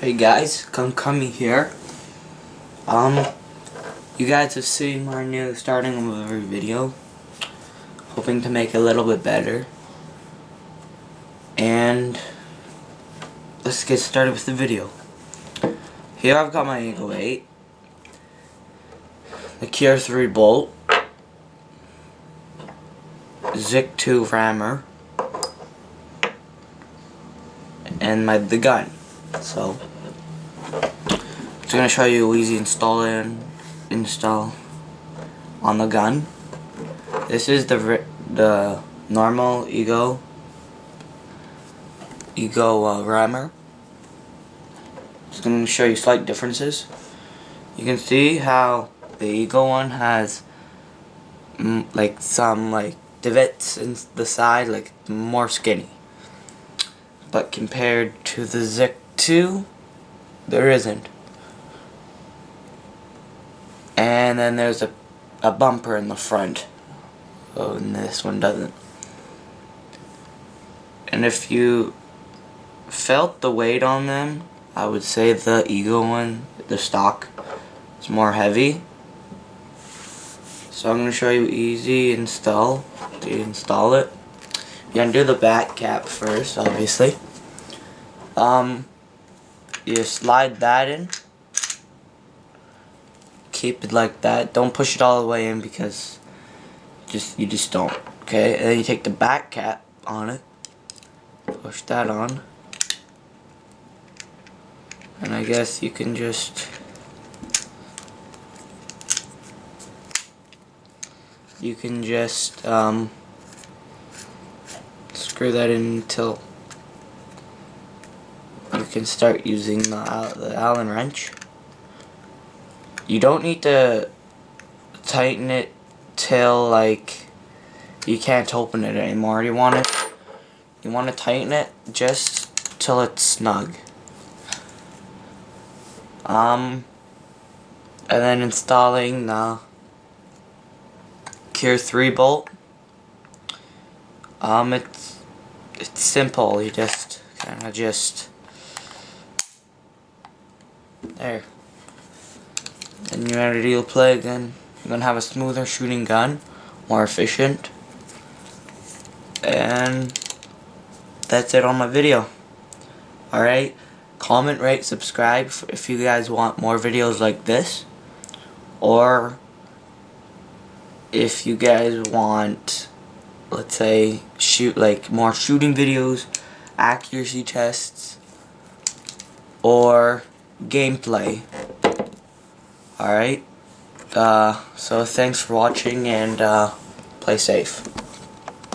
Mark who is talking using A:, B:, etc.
A: Hey guys, coming here. You guys have seen my new starting of every video. Hoping to make it a little bit better. And let's get started with the video. Here I've got my Eagle 8, the Cure 3 bolt, Zick 2 rammer, and the gun. So it's gonna show you easy install on the gun. This is the normal Eagle rammer. It's gonna show you slight differences. You can see how the Eagle one has some divots in the side, like more skinny. But compared to the Zick 2, there isn't. And then there's a bumper in the front. Oh, and this one doesn't. And if you felt the weight on them, I would say the Eagle one, the stock, is more heavy. So I'm going to show you easy install to install it. You're going to do the back cap first, obviously. You slide that in. Keep it like that. Don't push it all the way in because you just don't. Okay, and then you take the back cap on it. Push that on. And I guess you can just screw that in until you can start using the Allen wrench. You don't need to tighten it till you can't open it anymore. You want to tighten it just till it's snug. And then installing the Cure 3 bolt. It's simple. You just there. And you're ready to play again. You're gonna have a smoother shooting gun, more efficient. And that's it on my video. Alright, comment, rate, subscribe if you guys want more videos like this, or if you guys want, let's say, more shooting videos, accuracy tests, or gameplay. Alright, so thanks for watching, and play safe.